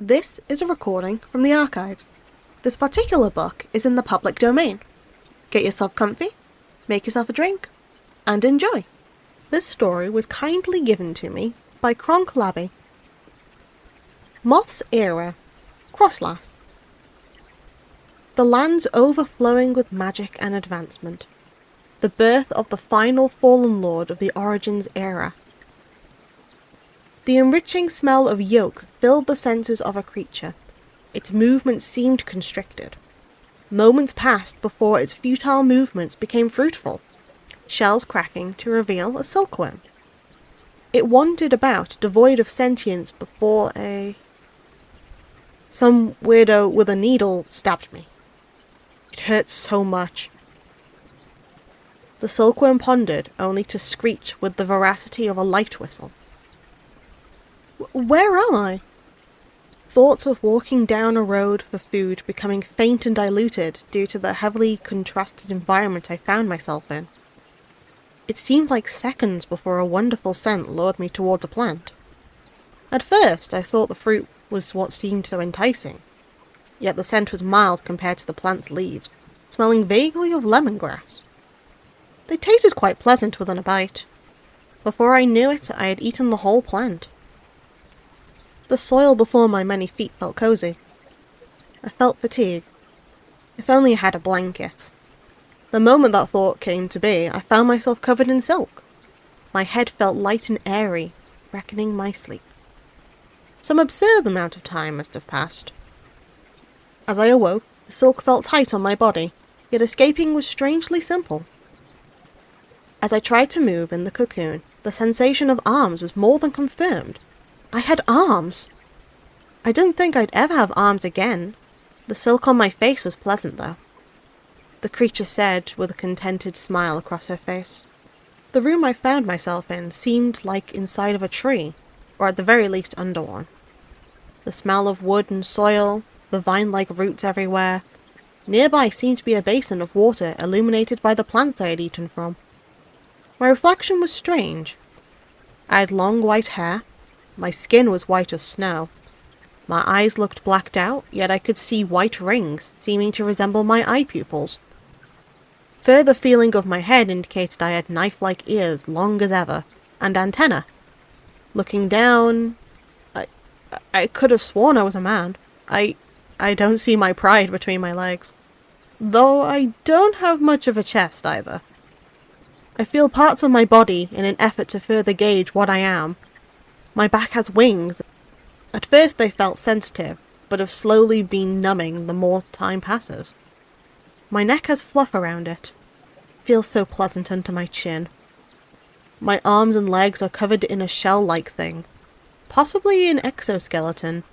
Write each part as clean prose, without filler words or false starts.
This is a recording from the archives. This particular book is in the public domain. Get yourself comfy, make yourself a drink, and enjoy. This story was kindly given to me by Kronklaby. Moth's era, Kroslass. The lands overflowing with magic and advancement. The birth of the final fallen lord of the Origins era. The enriching smell of yolk filled the senses of a creature. Its movements seemed constricted. Moments passed before its futile movements became fruitful, shells cracking to reveal a silkworm. It wandered about, devoid of sentience, before some weirdo with a needle stabbed me. It hurt so much. The silkworm pondered, only to screech with the veracity of a light whistle. Where am I? Thoughts of walking down a road for food becoming faint and diluted due to the heavily contrasted environment I found myself in. It seemed like seconds before a wonderful scent lured me towards a plant. At first, I thought the fruit was what seemed so enticing, yet the scent was mild compared to the plant's leaves, smelling vaguely of lemongrass. They tasted quite pleasant within a bite. Before I knew it, I had eaten the whole plant. The soil before my many feet felt cozy. I felt fatigue. If only I had a blanket. The moment that thought came to be, I found myself covered in silk. My head felt light and airy, reckoning my sleep. Some absurd amount of time must have passed. As I awoke, the silk felt tight on my body, yet escaping was strangely simple. As I tried to move in the cocoon, the sensation of arms was more than confirmed. I had arms! I didn't think I'd ever have arms again. The silk on my face was pleasant, though. The creature said, with a contented smile across her face. The room I found myself in seemed like inside of a tree, or at the very least under one. The smell of wood and soil, the vine-like roots everywhere. Nearby seemed to be a basin of water illuminated by the plants I had eaten from. My reflection was strange. I had long white hair. My skin was white as snow. My eyes looked blacked out, yet I could see white rings, seeming to resemble my eye pupils. Further feeling of my head indicated I had knife-like ears, long as ever, and antennae. Looking down, I could have sworn I was a man. I don't see my pride between my legs. Though I don't have much of a chest either. I feel parts of my body in an effort to further gauge what I am. My back has wings. At first they felt sensitive, but have slowly been numbing the more time passes. My neck has fluff around it. Feels so pleasant under my chin. My arms and legs are covered in a shell-like thing, possibly an exoskeleton,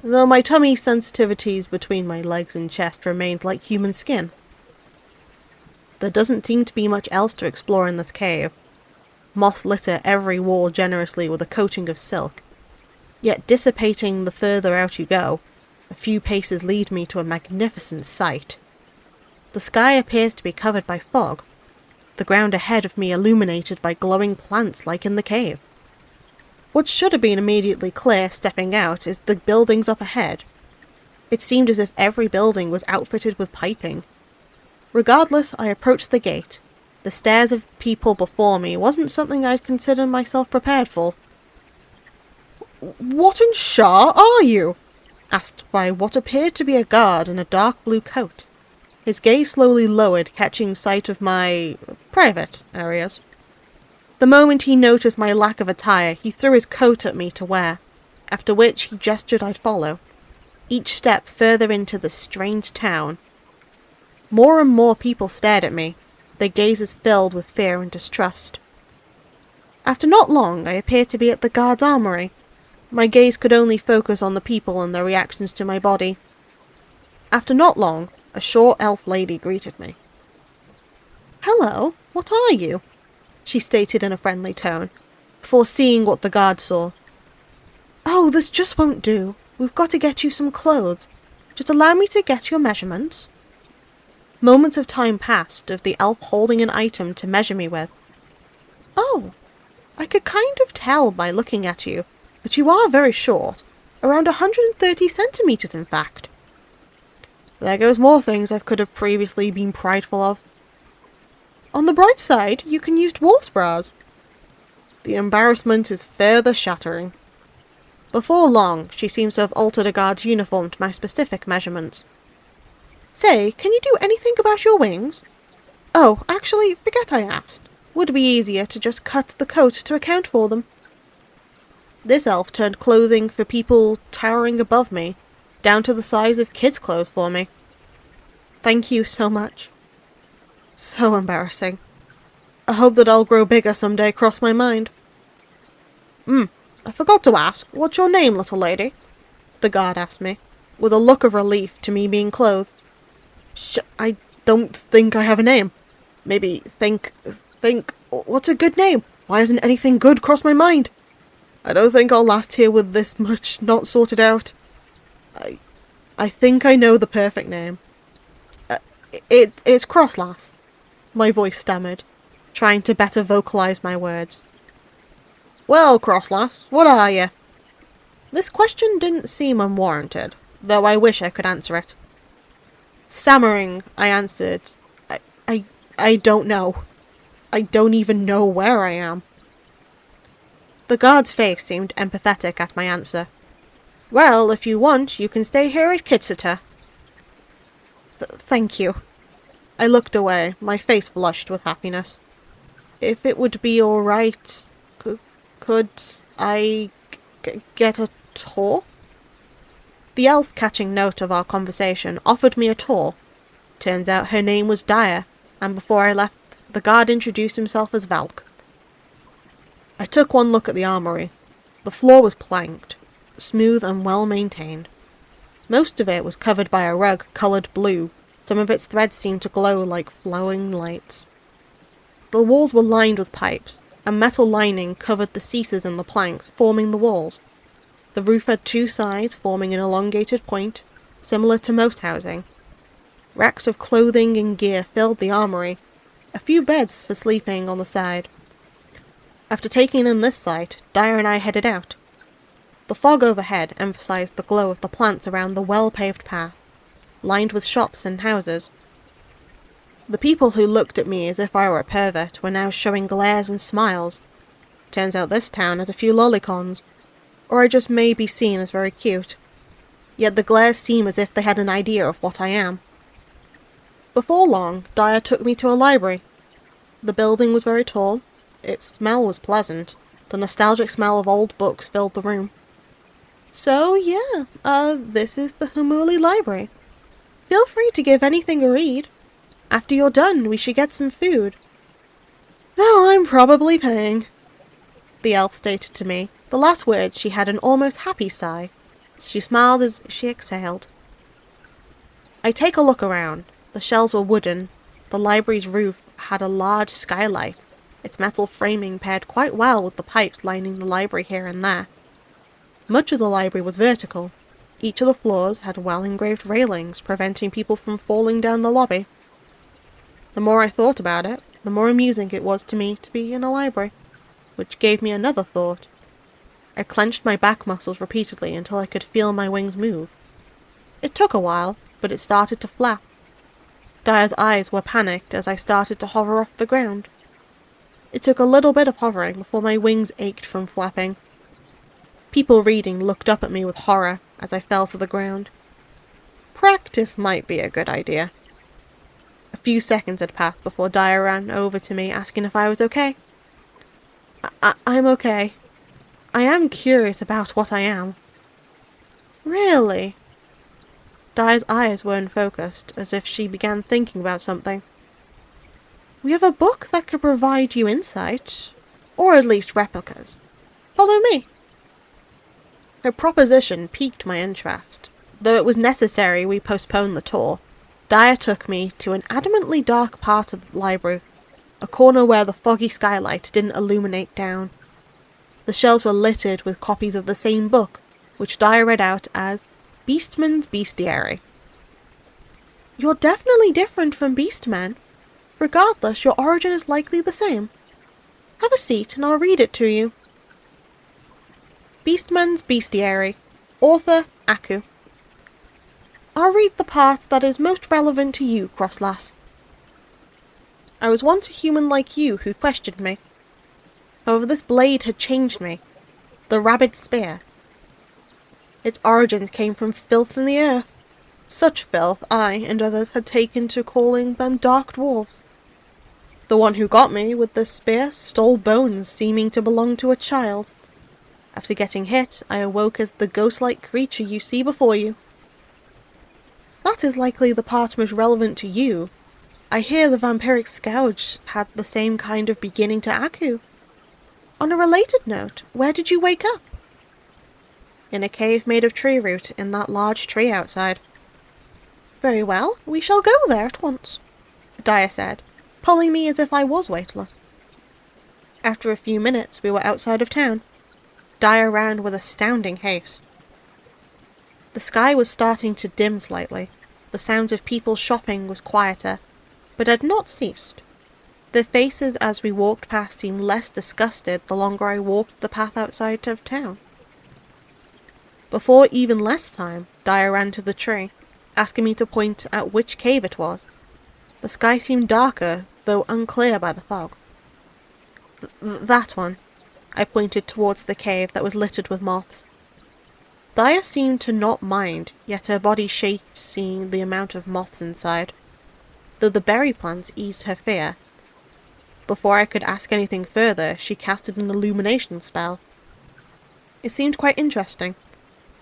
though my tummy sensitivities between my legs and chest remained like human skin. There doesn't seem to be much else to explore in this cave. Moth litter every wall generously with a coating of silk, yet dissipating the further out you go. A few paces lead me to a magnificent sight. The sky appears to be covered by fog, the ground ahead of me illuminated by glowing plants like in the cave. What should have been immediately clear stepping out is the buildings up ahead. It seemed as if every building was outfitted with piping. Regardless, I approached the gate. The stares of people before me wasn't something I'd consider myself prepared for. "What in Shah are you?" asked by what appeared to be a guard in a dark blue coat. His gaze slowly lowered, catching sight of my private areas. The moment he noticed my lack of attire, he threw his coat at me to wear, after which he gestured I'd follow, each step further into the strange town. More and more people stared at me, their gazes filled with fear and distrust. After not long, I appeared to be at the guard's armory. My gaze could only focus on the people and their reactions to my body. After not long, a short elf lady greeted me. "Hello, what are you?" she stated in a friendly tone, before seeing what the guard saw. "Oh, this just won't do. We've got to get you some clothes. Just allow me to get your measurements." Moments of time passed of the elf holding an item to measure me with. "Oh, I could kind of tell by looking at you, but you are very short. Around 130 centimetres, in fact. There goes more things I could have previously been prideful of. On the bright side, you can use dwarf's bras. The embarrassment is further shattering. Before long, she seems to have altered a guard's uniform to my specific measurements. Say, can you do anything about your wings? Oh, actually, forget I asked. Would be easier to just cut the coat to account for them. This elf turned clothing for people towering above me, down to the size of kids' clothes for me. Thank you so much. So embarrassing. I hope that I'll grow bigger someday crossed my mind. I forgot to ask, what's your name, little lady? The guard asked me, with a look of relief to me being clothed. I don't think I have a name. Maybe think, what's a good name? Why hasn't anything good crossed my mind? I don't think I'll last here with this much not sorted out. I think I know the perfect name. It's Kroslass. My voice stammered, trying to better vocalize my words. Well, Kroslass, what are you? This question didn't seem unwarranted, though I wish I could answer it. Stammering, I answered, I don't know. I don't even know where I am. The guard's face seemed empathetic at my answer. Well, if you want, you can stay here at Kitsita. Thank you. I looked away, my face blushed with happiness. If it would be all right, could I get a tour? The elf, catching note of our conversation, offered me a tour. Turns out her name was Dyer, and before I left, the guard introduced himself as Valk. I took one look at the armory. The floor was planked, smooth and well maintained. Most of it was covered by a rug coloured blue. Some of its threads seemed to glow like flowing lights. The walls were lined with pipes. A metal lining covered the ceases in the planks, forming the walls. The roof had two sides, forming an elongated point, similar to most housing. Racks of clothing and gear filled the armory, a few beds for sleeping on the side. After taking in this sight, Dyer and I headed out. The fog overhead emphasized the glow of the plants around the well-paved path, lined with shops and houses. The people who looked at me as if I were a pervert were now showing glares and smiles. Turns out this town has a few lolicons, or I just may be seen as very cute. Yet the glares seem as if they had an idea of what I am. Before long, Dyer took me to a library. The building was very tall. Its smell was pleasant. The nostalgic smell of old books filled the room. So, yeah, this is the Humuli Library. Feel free to give anything a read. After you're done, we should get some food. Though I'm probably paying. The elf stated to me. The last word she had an almost happy sigh. She smiled as she exhaled. I take a look around. The shelves were wooden. The library's roof had a large skylight. Its metal framing paired quite well with the pipes lining the library here and there. Much of the library was vertical. Each of the floors had well-engraved railings, preventing people from falling down the lobby. The more I thought about it, the more amusing it was to me to be in a library, which gave me another thought. I clenched my back muscles repeatedly until I could feel my wings move. It took a while, but it started to flap. Dyer's eyes were panicked as I started to hover off the ground. It took a little bit of hovering before my wings ached from flapping. People reading looked up at me with horror as I fell to the ground. Practice might be a good idea. A few seconds had passed before Dyer ran over to me asking if I was okay. I'm okay. I am curious about what I am. Really? Dyer's eyes were unfocused, as if she began thinking about something. We have a book that could provide you insight, or at least replicas. Follow me. Her proposition piqued my interest. Though it was necessary we postpone the tour, Dyer took me to an adamantly dark part of the library, a corner where the foggy skylight didn't illuminate down. The shelves were littered with copies of the same book, which Dyer read out as Beastman's Bestiary. You're definitely different from Beastmen. Regardless, your origin is likely the same. Have a seat and I'll read it to you. Beastman's Bestiary. Author, Aku. I'll read the part that is most relevant to you, Kroslass. I was once a human like you who questioned me. However, this blade had changed me. The rabid spear. Its origins came from filth in the earth. Such filth I and others had taken to calling them dark dwarves. The one who got me with this spear stole bones seeming to belong to a child. After getting hit, I awoke as the ghost-like creature you see before you. That is likely the part most relevant to you. I hear the vampiric scourge had the same kind of beginning to Aku. On a related note, where did you wake up? In a cave made of tree root in that large tree outside. Very well, we shall go there at once, Daya said, pulling me as if I was weightless. After a few minutes, we were outside of town. Daya ran with astounding haste. The sky was starting to dim slightly. The sounds of people shopping was quieter, but had not ceased. Their faces as we walked past seemed less disgusted the longer I walked the path outside of town. Before even less time, Daya ran to the tree, asking me to point at which cave it was. The sky seemed darker, though unclear by the fog. That one. I pointed towards the cave that was littered with moths. Daya seemed to not mind, yet her body shaked seeing the amount of moths inside, though the berry plants eased her fear. Before I could ask anything further, she casted an illumination spell. It seemed quite interesting.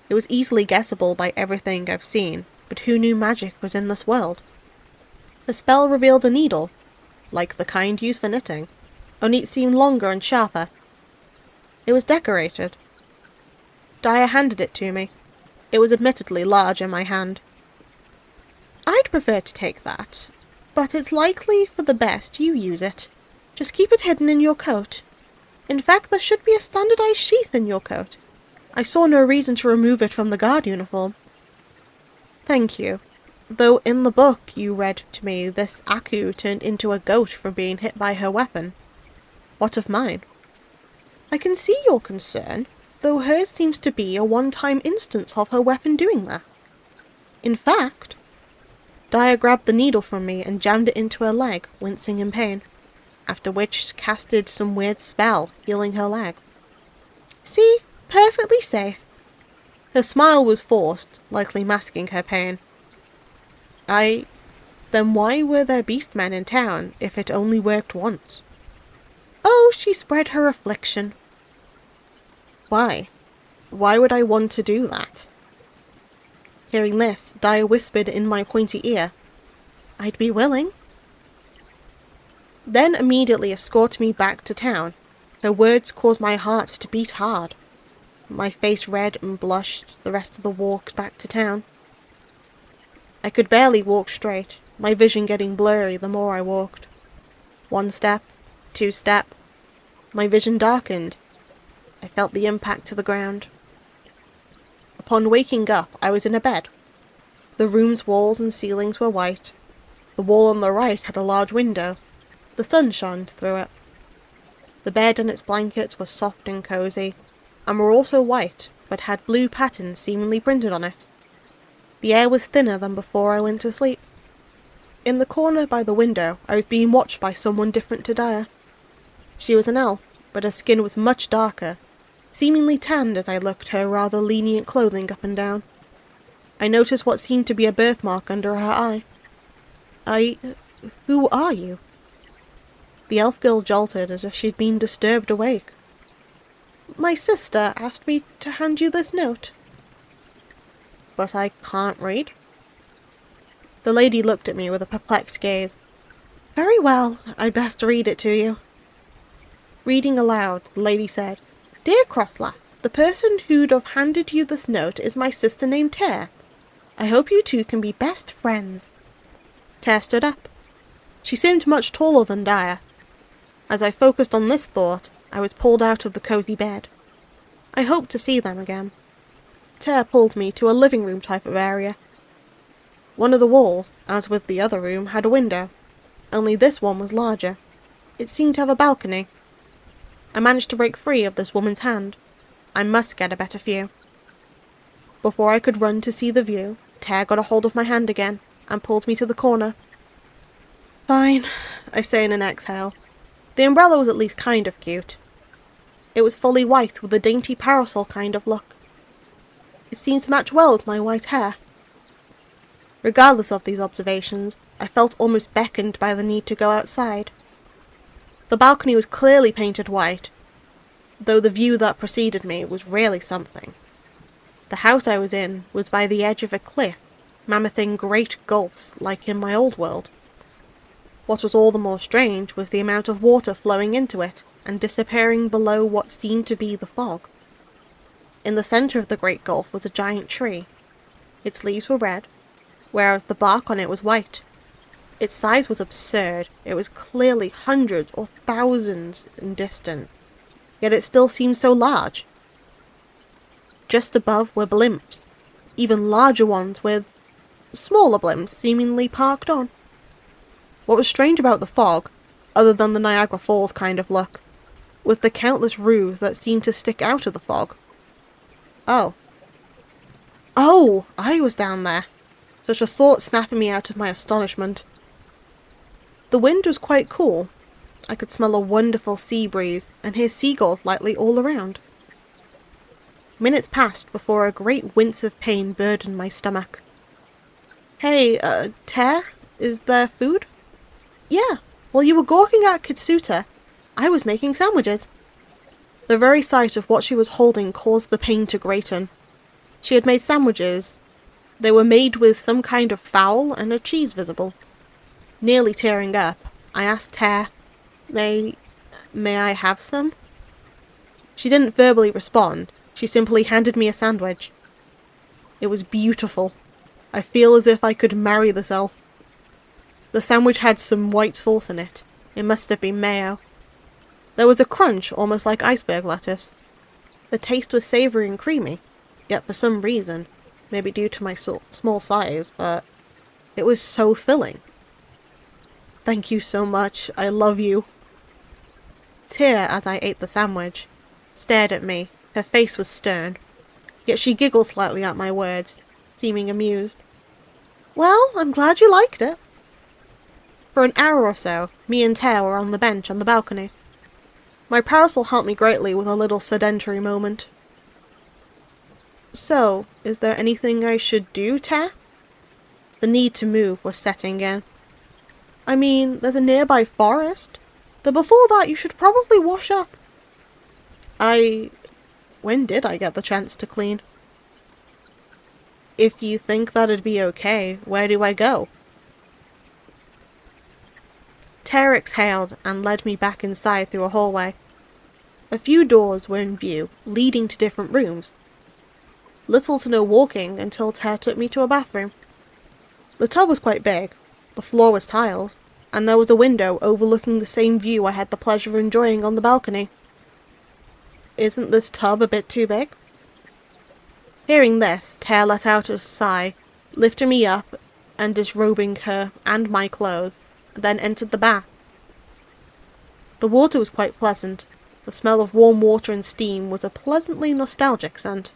It was easily guessable by everything I've seen, but who knew magic was in this world? The spell revealed a needle, like the kind used for knitting, only it seemed longer and sharper. It was decorated. Daya handed it to me. It was admittedly large in my hand. I'd prefer to take that, but it's likely for the best you use it. Just keep it hidden in your coat. In fact, there should be a standardized sheath in your coat. I saw no reason to remove it from the guard uniform. Thank you. Though in the book you read to me, this Aku turned into a goat from being hit by her weapon. What of mine? I can see your concern, though hers seems to be a one-time instance of her weapon doing that. In fact, Daya grabbed the needle from me and jammed it into her leg, wincing in pain, after which casted some weird spell, healing her leg. See? Perfectly safe. Her smile was forced, likely masking her pain. Then why were there beastmen in town, if it only worked once? Oh, she spread her affliction. Why? Why would I want to do that? Hearing this, Daya whispered in my pointy ear, I'd be willing. Then immediately escorted me back to town. Her words caused my heart to beat hard. My face red and blushed the rest of the walk back to town. I could barely walk straight, my vision getting blurry the more I walked. 1 step, 2 step. My vision darkened. I felt the impact to the ground. Upon waking up, I was in a bed. The room's walls and ceilings were white. The wall on the right had a large window. The sun shone through it. The bed and its blankets were soft and cosy, and were also white, but had blue patterns seemingly printed on it. The air was thinner than before I went to sleep. In the corner by the window, I was being watched by someone different to Daya. She was an elf, but her skin was much darker, seemingly tanned as I looked her rather lenient clothing up and down. I noticed what seemed to be a birthmark under her eye. Who are you? The elf girl jolted as if she'd been disturbed awake. My sister asked me to hand you this note. But I can't read. The lady looked at me with a perplexed gaze. Very well, I'd best read it to you. Reading aloud, the lady said, Dear Kroslass, the person who'd have handed you this note is my sister named Ter. I hope you two can be best friends. Ter stood up. She seemed much taller than Daya. As I focused on this thought, I was pulled out of the cosy bed. I hoped to see them again. Ter pulled me to a living room type of area. One of the walls, as with the other room, had a window, only this one was larger. It seemed to have a balcony. I managed to break free of this woman's hand. I must get a better view. Before I could run to see the view, Tear got a hold of my hand again and pulled me to the corner. Fine, I say in an exhale. The umbrella was at least kind of cute. It was fully white with a dainty parasol kind of look. It seemed to match well with my white hair. Regardless of these observations, I felt almost beckoned by the need to go outside. The balcony was clearly painted white, though the view that preceded me was really something. The house I was in was by the edge of a cliff, mammothing great gulfs like in my old world. What was all the more strange was the amount of water flowing into it and disappearing below what seemed to be the fog. In the centre of the great gulf was a giant tree. Its leaves were red, whereas the bark on it was white. Its size was absurd. It was clearly hundreds or thousands in distance, yet it still seemed so large. Just above were blimps, even larger ones with smaller blimps seemingly parked on. What was strange about the fog, other than the Niagara Falls kind of look, was the countless roofs that seemed to stick out of the fog. Oh, I was down there. Such a thought snapping me out of my astonishment. The wind was quite cool. I could smell a wonderful sea breeze and hear seagulls lightly all around. Minutes passed before a great wince of pain burdened my stomach. Hey, Tear, is there food? Yeah, while you were gawking at Kitsuta, I was making sandwiches. The very sight of what she was holding caused the pain to greaten. She had made sandwiches. They were made with some kind of fowl and a cheese visible. Nearly tearing up, I asked Tear, May I have some? She didn't verbally respond. She simply handed me a sandwich. It was beautiful. I feel as if I could marry this elf. The sandwich had some white sauce in it. It must have been mayo. There was a crunch almost like iceberg lettuce. The taste was savoury and creamy, yet for some reason, maybe due to my small size, but it was so filling. Thank you so much. I love you. Tear, as I ate the sandwich, stared at me. Her face was stern, yet she giggled slightly at my words, seeming amused. Well, I'm glad you liked it. For an hour or so, me and Tear were on the bench on the balcony. My parasol helped me greatly with a little sedentary moment. So, is there anything I should do, Tear? The need to move was setting in. I mean, there's a nearby forest. Though before that you should probably wash up. When did I get the chance to clean? If you think that'd be okay, where do I go? Tear exhaled and led me back inside through a hallway. A few doors were in view, leading to different rooms. Little to no walking until Tear took me to a bathroom. The tub was quite big, the floor was tiled, and there was a window overlooking the same view I had the pleasure of enjoying on the balcony. Isn't this tub a bit too big? Hearing this, Tear let out a sigh, lifted me up and disrobing her and my clothes, then entered the bath. The water was quite pleasant. The smell of warm water and steam was a pleasantly nostalgic scent.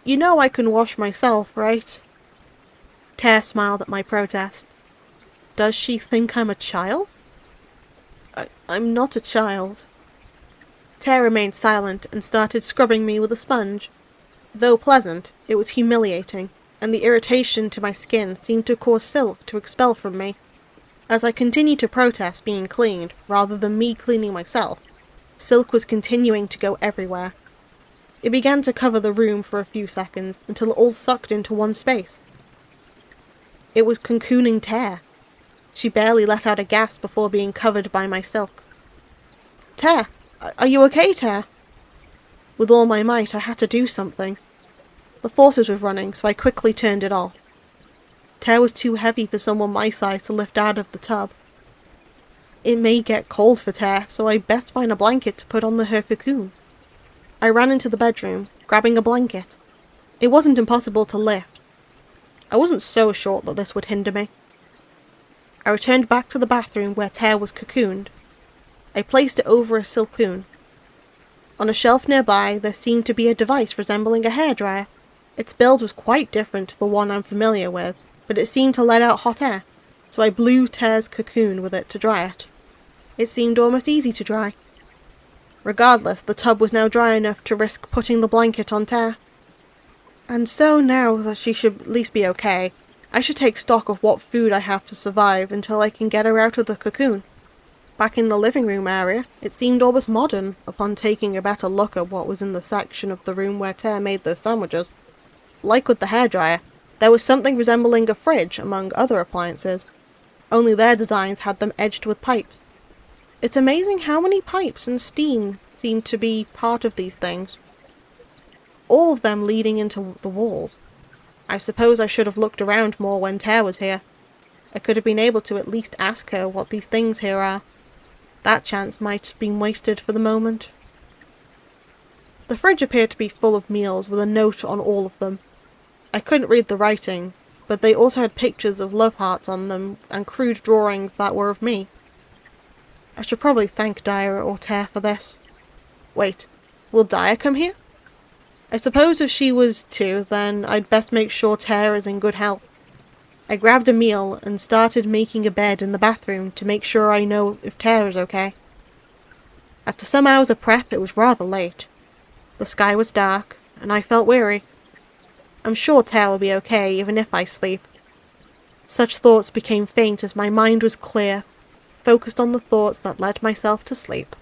You know I can wash myself, right? Tear smiled at my protest. Does she think I'm a child? I'm not a child. Tear remained silent and started scrubbing me with a sponge. Though pleasant, it was humiliating, and the irritation to my skin seemed to cause Silk to expel from me. As I continued to protest being cleaned, rather than me cleaning myself, Silk was continuing to go everywhere. It began to cover the room for a few seconds, until it all sucked into one space. It was cocooning Tear. She barely let out a gasp before being covered by my silk. Tear! Are you okay, Tear? With all my might, I had to do something. The faucet was running, so I quickly turned it off. Tear was too heavy for someone my size to lift out of the tub. It may get cold for Tear, so I best find a blanket to put on her cocoon. I ran into the bedroom, grabbing a blanket. It wasn't impossible to lift. I wasn't so short that this would hinder me. I returned back to the bathroom where Tear was cocooned. I placed it over a silcoon. On a shelf nearby there seemed to be a device resembling a hairdryer. Its build was quite different to the one I'm familiar with, but it seemed to let out hot air, so I blew Tear's cocoon with it to dry it. It seemed almost easy to dry. Regardless, the tub was now dry enough to risk putting the blanket on Tear. And so now that she should at least be okay, I should take stock of what food I have to survive until I can get her out of the cocoon. Back in the living room area, it seemed almost modern upon taking a better look at what was in the section of the room where Tear made those sandwiches. Like with the hairdryer, there was something resembling a fridge among other appliances, only their designs had them edged with pipes. It's amazing how many pipes and steam seem to be part of these things. All of them leading into the walls. I suppose I should have looked around more when Tear was here. I could have been able to at least ask her what these things here are. That chance might have been wasted for the moment. The fridge appeared to be full of meals with a note on all of them. I couldn't read the writing, but they also had pictures of love hearts on them and crude drawings that were of me. I should probably thank Dyer or Tear for this. Wait, will Dyer come here? I suppose if she was to, then I'd best make sure Tear is in good health. I grabbed a meal and started making a bed in the bathroom to make sure I know if Tear is okay. After some hours of prep, it was rather late. The sky was dark, and I felt weary. I'm sure Tear will be okay even if I sleep. Such thoughts became faint as my mind was clear, focused on the thoughts that led myself to sleep.